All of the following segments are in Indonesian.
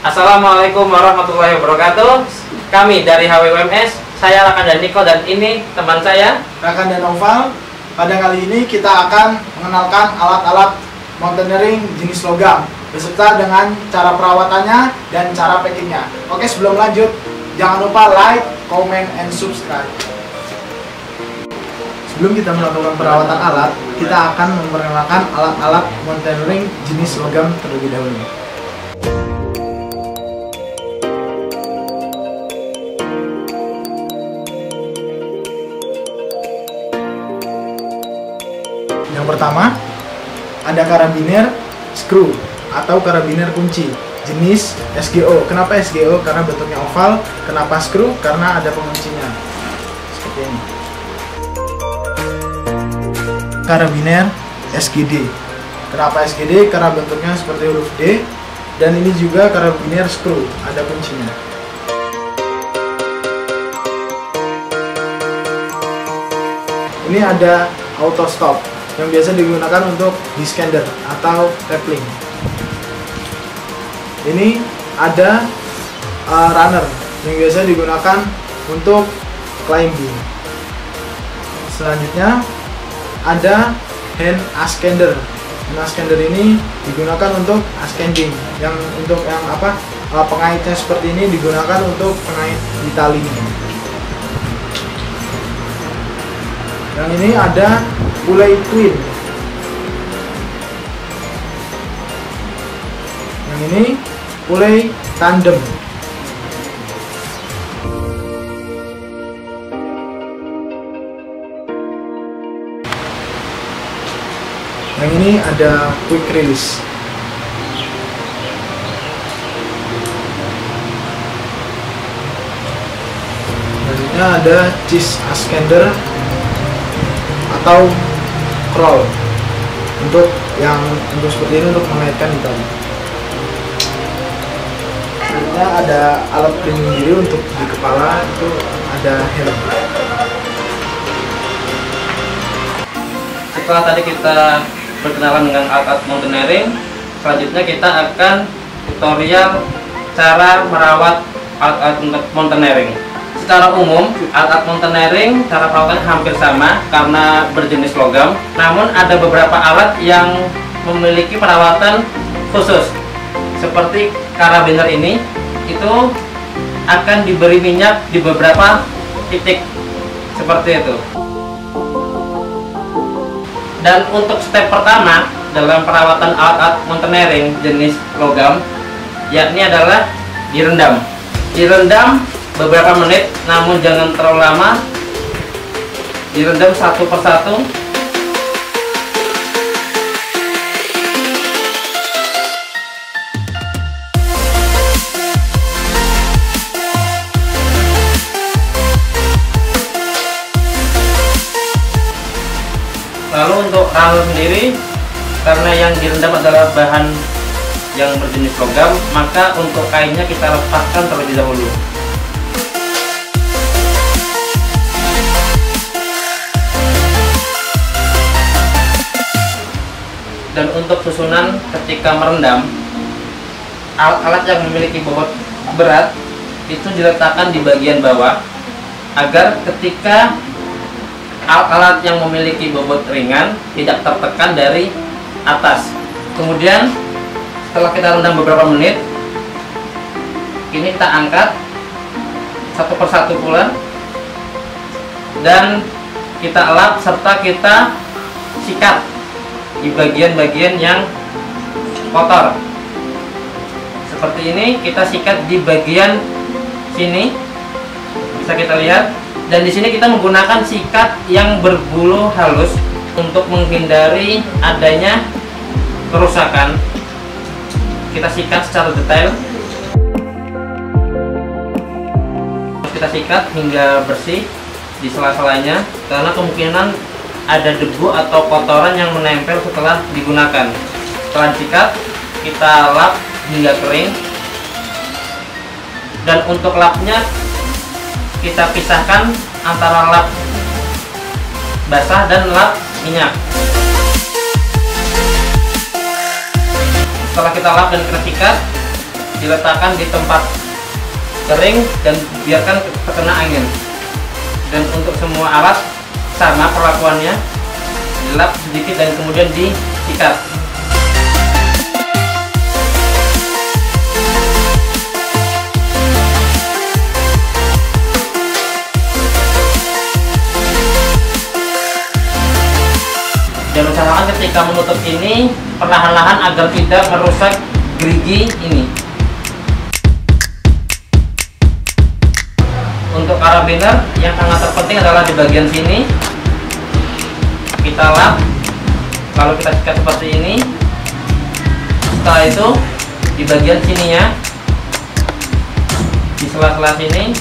Assalamualaikum warahmatullahi wabarakatuh. Kami dari HWUMS, saya Rakan dan Niko, dan ini teman saya Rakan dan Oval. Pada kali ini kita akan mengenalkan alat-alat mountaineering jenis logam beserta dengan cara perawatannya dan cara packingnya. Oke, sebelum lanjut, jangan lupa like, comment, and subscribe. Sebelum kita melakukan perawatan alat, kita akan memperkenalkan alat-alat mountaineering jenis logam terlebih dahulu. Yang pertama, ada karabiner screw atau karabiner kunci jenis SGO. Kenapa SGO? Karena bentuknya oval. Kenapa screw? Karena ada penguncinya seperti ini. Karabiner SGD. Kenapa SGD? Karena bentuknya seperti huruf D. Dan ini juga karabiner screw, ada kuncinya. Ini ada auto stop yang biasa digunakan untuk descender atau rappelling. Ini ada runner yang biasa digunakan untuk climbing. Selanjutnya ada hand ascender. Hand ascender ini digunakan untuk ascending. Pengaitnya seperti ini digunakan untuk pengait di tali. Yang ini ada pulley twin. Yang ini pulley tandem. Yang ini ada quick release. Selanjutnya ada cheese ascender atau crawl untuk seperti ini, untuk mengaitkan di tali. Selanjutnya ada alat pelindung diri untuk di kepala, itu ada helm. Setelah tadi kita berkenalan dengan alat-alat mountaineering, selanjutnya kita akan tutorial cara merawat alat-alat mountaineering. Secara umum, alat-alat mountaineering cara perawatannya hampir sama karena berjenis logam. Namun ada beberapa alat yang memiliki perawatan khusus. Seperti karabiner ini, itu akan diberi minyak di beberapa titik seperti itu. Dan untuk step pertama dalam perawatan alat-alat mountaineering jenis logam, yakni adalah direndam. Direndam beberapa menit, namun jangan terlalu lama. Direndam satu persatu. Lalu untuk runner sendiri, karena yang direndam adalah bahan yang berjenis logam, maka untuk kainnya kita lepaskan terlebih dahulu. Dan untuk susunan ketika merendam, alat-alat yang memiliki bobot berat itu diletakkan di bagian bawah, agar ketika alat-alat yang memiliki bobot ringan tidak tertekan dari atas. Kemudian setelah kita rendam beberapa menit, ini kita angkat satu persatu pula dan kita elap serta kita sikat di bagian-bagian yang kotor. Seperti ini, kita sikat di bagian sini, bisa kita lihat. Dan di sini kita menggunakan sikat yang berbulu halus untuk menghindari adanya kerusakan. Kita sikat secara detail. kita sikat hingga bersih di sela-selanya, karena kemungkinan ada debu atau kotoran yang menempel setelah digunakan. Setelah disikat, kita lap hingga kering. Dan untuk lapnya kita pisahkan antara lap basah dan lap minyak. Setelah kita lap dan kita sikat, diletakkan di tempat kering dan biarkan terkena angin. Dan untuk semua alat sama perlakuannya, dilap sedikit dan kemudian disikat. Dan usahakan ketika menutup ini perlahan-lahan agar tidak merusak gerigi ini. Untuk karabiner yang sangat terpenting adalah di bagian sini. Kita lap, lalu kita sikat seperti ini. Setelah itu di bagian sininya, di sela-sela sini,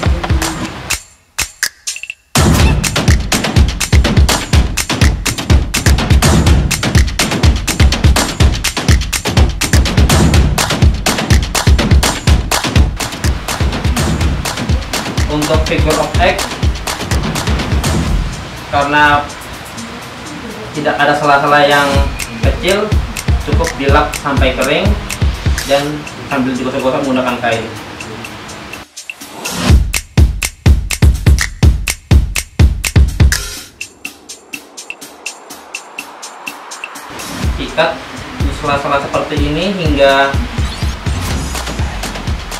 untuk figure of X, karena tidak ada sela-sela yang kecil, cukup dilap sampai kering dan sambil digosok-gosok menggunakan kain. Ikat di sela-sela seperti ini hingga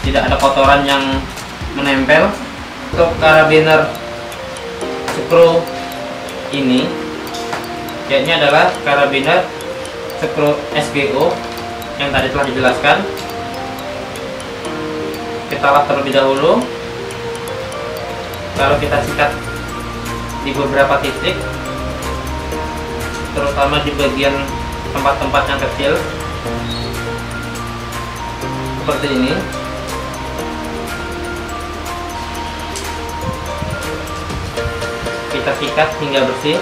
tidak ada kotoran yang menempel. Untuk karabiner skru ini, yaitu adalah karabiner skru SGO yang tadi telah dijelaskan. Kita lap terlebih dahulu, lalu kita sikat di beberapa titik, terutama di bagian tempat-tempat yang kecil seperti ini. Kita sikat hingga bersih.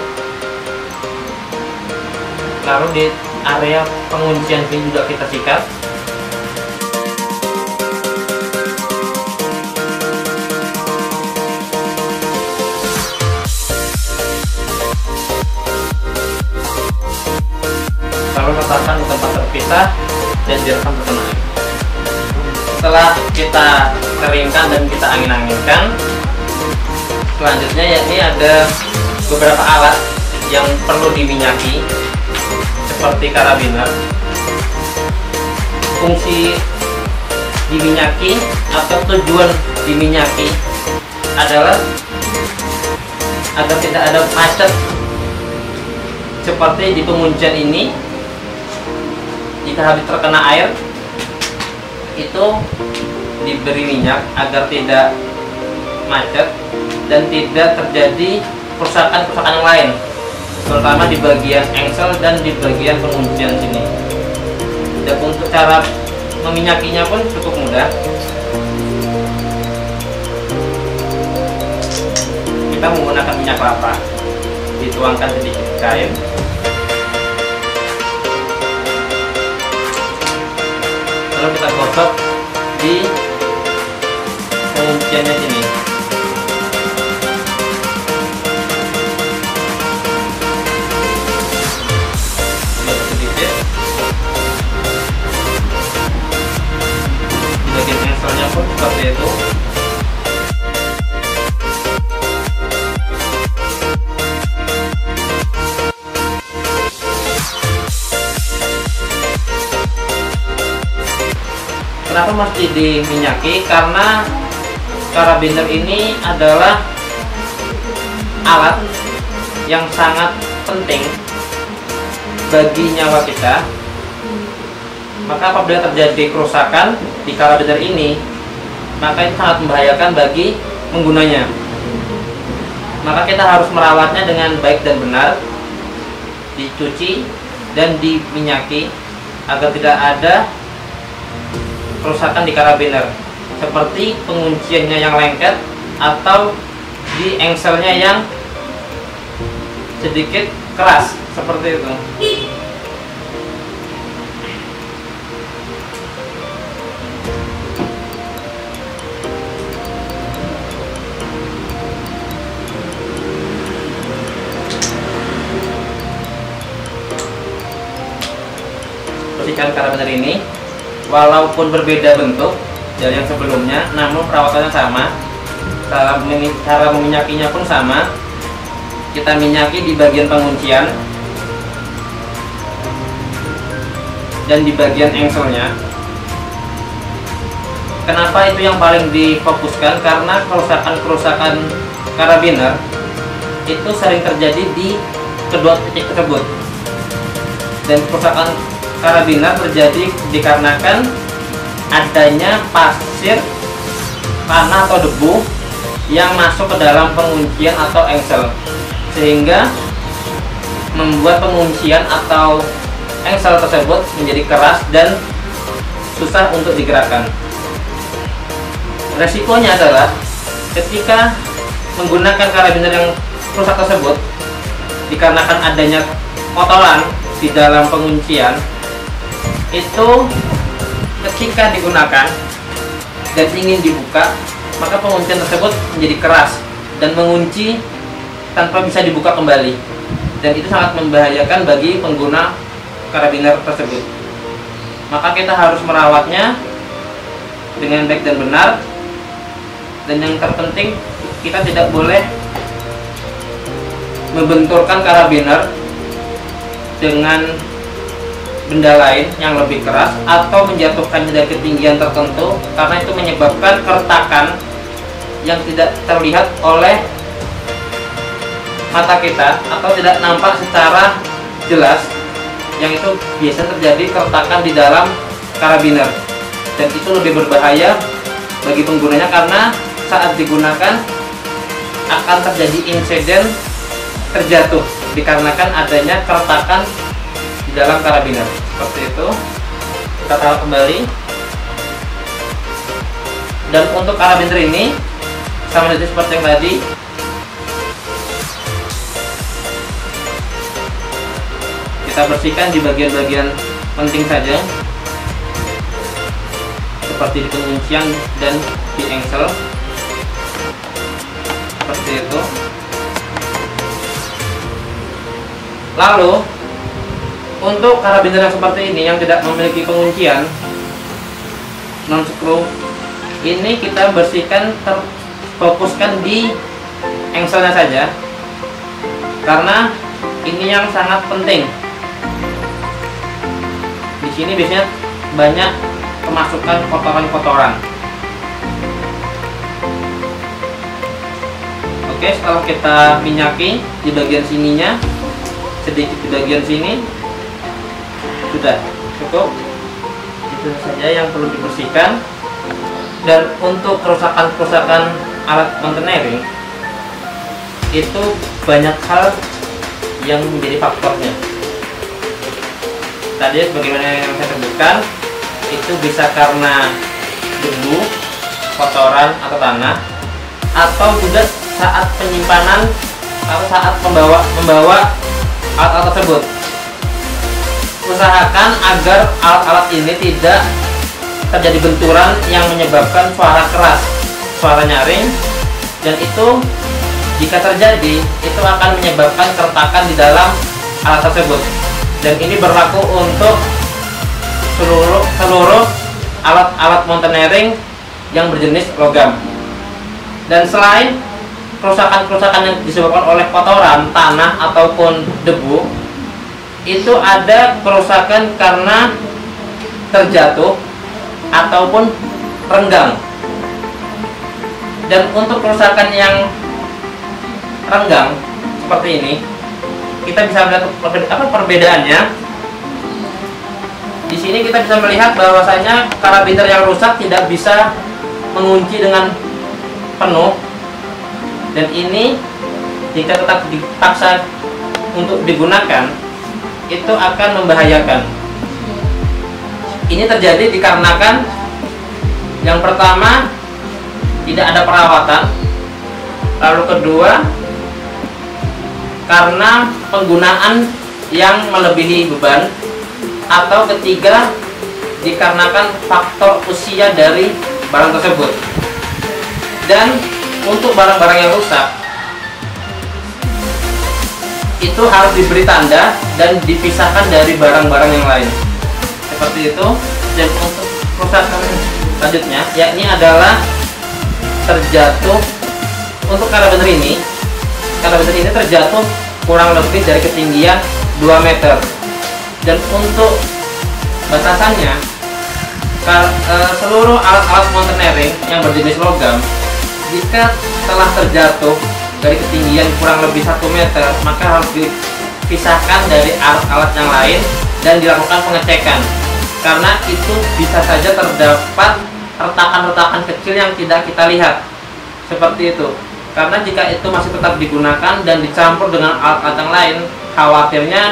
Lalu di area penguncian sini juga kita sikat. Lalu letakkan di tempat terpisah dan biarkan terkena air. Setelah kita keringkan dan kita angin-anginkan, selanjutnya yakni ada beberapa alat yang perlu diminyaki seperti karabiner. Fungsi diminyaki atau tujuan diminyaki adalah agar tidak ada macet seperti di penguncian ini. Jika habis terkena air, itu diberi minyak agar tidak macet dan tidak terjadi kerusakan-kerusakan yang lain, terutama di bagian engsel dan di bagian penguncian sini. Dan untuk cara meminyakinya pun cukup mudah. Kita menggunakan minyak kelapa, dituangkan sedikit kain, lalu kita gosok di pengunciannya sini. Bagian engselnya pun seperti itu. Kenapa mesti diminyaki? Karena karabiner ini adalah alat yang sangat penting bagi nyawa kita. Maka apabila terjadi kerusakan di karabiner ini, maka itu sangat membahayakan bagi penggunanya. Maka kita harus merawatnya dengan baik dan benar, dicuci dan diminyaki agar tidak ada kerusakan di karabiner, seperti pengunciannya yang lengket atau di engselnya yang sedikit keras seperti itu. Bersihkan karabiner ini, walaupun berbeda bentuk dari yang sebelumnya, namun perawatannya sama. Cara meminyakinya pun sama. Kita minyaki di bagian penguncian dan di bagian engselnya. Kenapa itu yang paling difokuskan? Karena kerusakan karabiner itu sering terjadi di kedua titik tersebut. Dan kerusakan karabiner terjadi dikarenakan adanya pasir, tanah atau debu yang masuk ke dalam penguncian atau engsel, sehingga membuat penguncian atau engsel tersebut menjadi keras dan susah untuk digerakkan. Resikonya adalah ketika menggunakan karabiner yang rusak tersebut, dikarenakan adanya kotoran di dalam penguncian, itu ketika digunakan dan ingin dibuka, maka penguncian tersebut menjadi keras dan mengunci tanpa bisa dibuka kembali, dan itu sangat membahayakan bagi pengguna karabiner tersebut. Maka kita harus merawatnya dengan baik dan benar, dan yang terpenting kita tidak boleh membenturkan karabiner dengan benda lain yang lebih keras atau menjatuhkannya dari ketinggian tertentu, karena itu menyebabkan keretakan yang tidak terlihat oleh mata kita atau tidak nampak secara jelas, yang itu biasa terjadi keretakan di dalam karabiner, dan itu lebih berbahaya bagi penggunanya karena saat digunakan akan terjadi insiden terjatuh dikarenakan adanya keretakan di dalam karabiner. Seperti itu, kita taruh kembali. Dan untuk karabiner ini sama saja seperti yang tadi, kita bersihkan di bagian-bagian penting saja, seperti di penguncian dan di engsel, seperti itu. Lalu untuk karabiner yang seperti ini yang tidak memiliki penguncian non screw, ini kita bersihkan, terfokuskan di engselnya saja, karena ini yang sangat penting. Di sini biasanya banyak kemasukan kotoran-kotoran. Oke, setelah kita minyaki di bagian sininya, sedikit di bagian sini, sudah cukup. Itu saja yang perlu dibersihkan. Dan untuk kerusakan-kerusakan alat mountaineering itu banyak hal yang menjadi faktornya. Tadi sebagaimana yang saya sebutkan, itu bisa karena debu, kotoran atau tanah, atau juga saat penyimpanan atau saat membawa alat-alat tersebut. Usahakan agar alat-alat ini tidak terjadi benturan yang menyebabkan suara keras, suara nyaring, dan itu jika terjadi itu akan menyebabkan keretakan di dalam alat tersebut. Dan ini berlaku untuk seluruh alat-alat mountaineering yang berjenis logam. Dan selain kerusakan-kerusakan yang disebabkan oleh kotoran, tanah ataupun debu, itu ada kerusakan karena terjatuh ataupun renggang. Dan untuk kerusakan yang renggang seperti ini, kita bisa melihat apa perbedaannya. Di sini kita bisa melihat bahwasanya karabiner yang rusak tidak bisa mengunci dengan penuh, dan ini jika tetap dipaksa untuk digunakan itu akan membahayakan. Ini terjadi dikarenakan yang pertama, tidak ada perawatan Lalu kedua, karena penggunaan yang melebihi beban. Atau ketiga, dikarenakan faktor usia dari barang tersebut. Dan untuk barang-barang yang rusak, itu harus diberi tanda dan dipisahkan dari barang-barang yang lain. Seperti itu. Dan untuk kerusakan selanjutnya, yakni adalah terjatuh. Untuk karabiner ini terjatuh kurang lebih dari ketinggian 2 meter. Dan untuk batasannya, seluruh alat-alat mountaineering yang berjenis logam, jika telah terjatuh dari ketinggian kurang lebih 1 meter, maka harus dipisahkan dari alat-alat yang lain dan dilakukan pengecekan, karena itu bisa saja terdapat retakan-retakan kecil yang tidak kita lihat. Seperti itu. Karena jika itu masih tetap digunakan dan dicampur dengan alat-alat yang lain, khawatirnya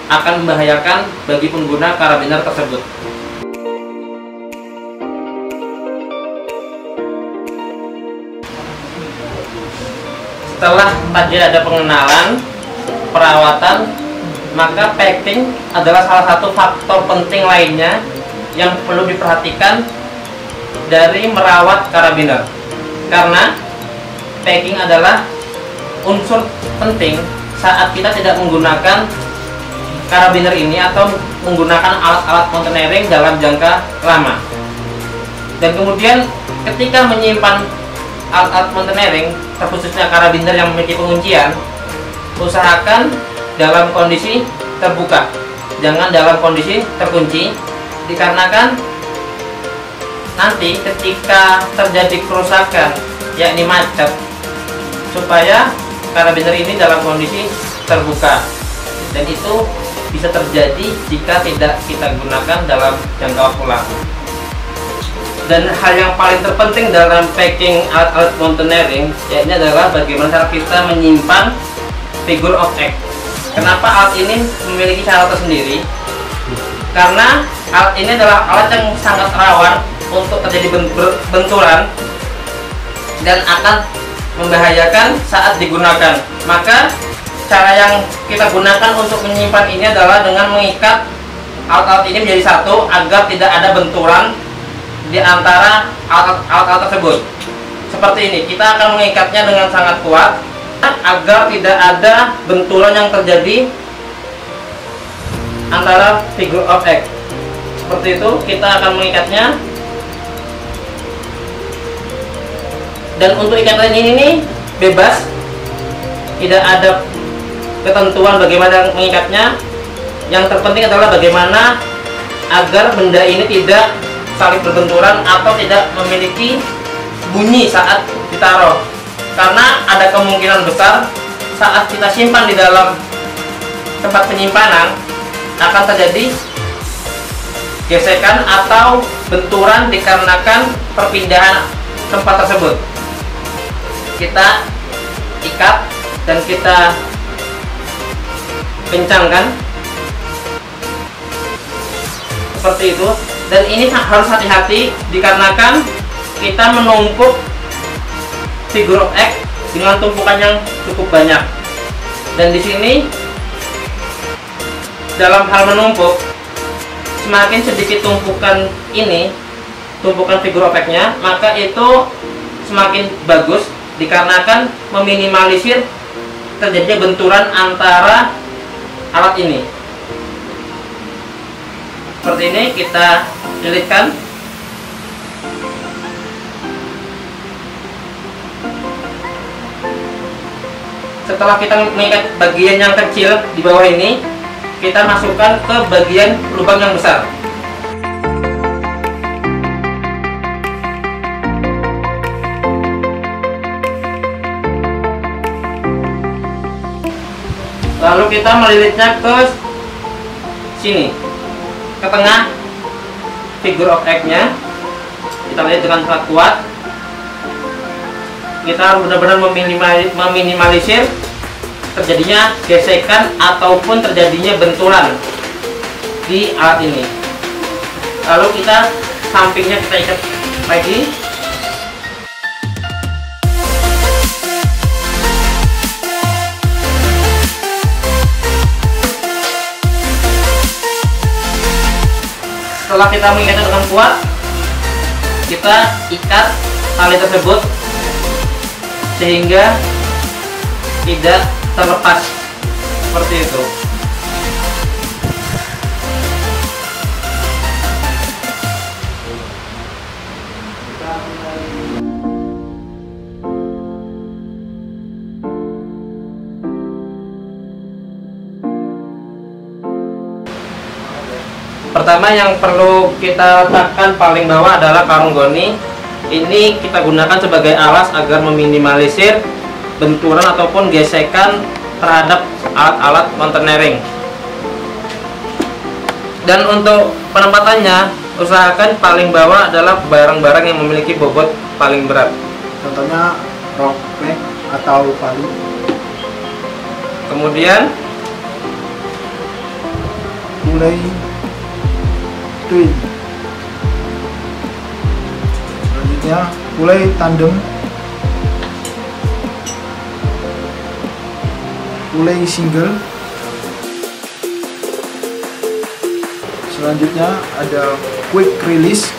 akan membahayakan bagi pengguna karabiner tersebut. Setelah tadi ada pengenalan, perawatan, maka packing adalah salah satu faktor penting lainnya yang perlu diperhatikan dari merawat karabiner. Karena packing adalah unsur penting saat kita tidak menggunakan karabiner ini atau menggunakan alat-alat mountaineering dalam jangka lama. Dan kemudian ketika menyimpan alat-alat mountaineering, terkhususnya karabiner yang memiliki penguncian, usahakan dalam kondisi terbuka, jangan dalam kondisi terkunci, dikarenakan nanti ketika terjadi kerusakan, yakni macet, supaya karabiner ini dalam kondisi terbuka, dan itu bisa terjadi jika tidak kita gunakan dalam jangka waktu lama. Dan hal yang paling terpenting dalam packing alat-alat mountaineering, yakni adalah bagaimana cara kita menyimpan figure of egg. Kenapa alat ini memiliki cara tersendiri? Karena alat ini adalah alat yang sangat rawan untuk terjadi benturan dan akan membahayakan saat digunakan. Maka cara yang kita gunakan untuk menyimpan ini adalah dengan mengikat alat-alat ini menjadi satu agar tidak ada benturan di antara alat-alat tersebut. Seperti ini, kita akan mengikatnya dengan sangat kuat agar tidak ada benturan yang terjadi antara figure of egg. Seperti itu, kita akan mengikatnya. Dan untuk ikatan ini nih bebas, tidak ada ketentuan bagaimana mengikatnya. Yang terpenting adalah bagaimana agar benda ini tidak saling berbenturan atau tidak memiliki bunyi saat ditaruh. Karena ada kemungkinan besar saat kita simpan di dalam tempat penyimpanan akan terjadi gesekan atau benturan dikarenakan perpindahan tempat tersebut. Kita ikat dan kita kencangkan seperti itu. Dan ini harus hati-hati dikarenakan kita menumpuk figure of egg dengan tumpukan yang cukup banyak. Dan di sini dalam hal menumpuk, semakin sedikit tumpukan ini, tumpukan figure of egg-nya, maka itu semakin bagus dikarenakan meminimalisir terjadinya benturan antara alat ini. Seperti ini kita lilitkan. Setelah kita mengikat bagian yang kecil di bawah ini, kita masukkan ke bagian lubang yang besar. Lalu kita melilitnya ke sini, ke tengah figure of egg-nya. Kita lihat dengan sangat kuat. Kita harus benar-benar meminimalisir terjadinya gesekan ataupun terjadinya benturan di alat ini. Lalu kita sampingnya kita ikat lagi. Setelah kita mengikatnya dengan kuat, kita ikat tali tersebut sehingga tidak terlepas seperti itu. Pertama yang perlu kita letakkan paling bawah adalah karung goni. Ini kita gunakan sebagai alas agar meminimalisir benturan ataupun gesekan terhadap alat-alat mountaineering. Dan untuk penempatannya, usahakan paling bawah adalah barang-barang yang memiliki bobot paling berat. Contohnya rock bag atau palu. Kemudian Mulai twin. Selanjutnya mulai tandem. Mulai single. Selanjutnya ada quick release.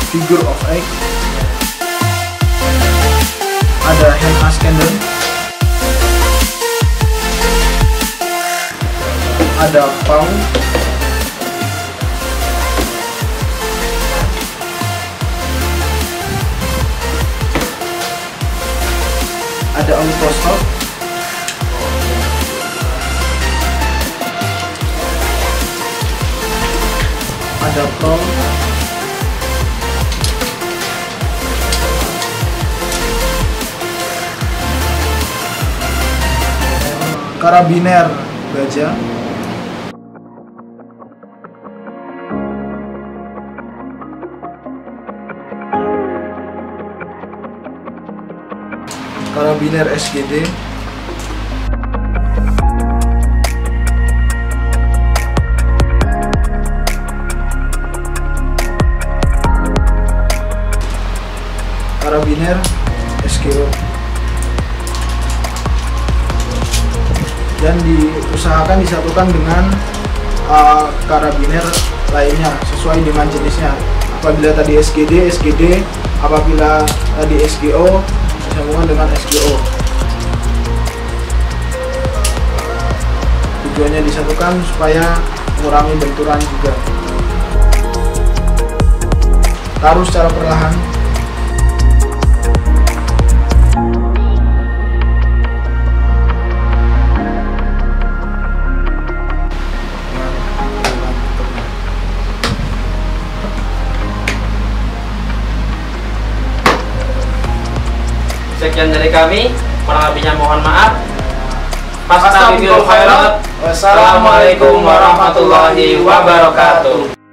Figure of 8. Ada hand ascender. Ada pau. Ada auto stop. Ada pro. Karabiner baja. Karabiner SGD. Karabiner SGO. Dan diusahakan disatukan dengan karabiner lainnya sesuai dengan jenisnya. Apabila tadi SGD, SGD. Apabila tadi SGO, disambungkan dengan SGO. Tujuannya disatukan supaya mengurangi benturan juga. Taruh secara perlahan. Sekian dari kami, kurang lebihnya mohon maaf. Wassalamualaikum warahmatullahi wabarakatuh.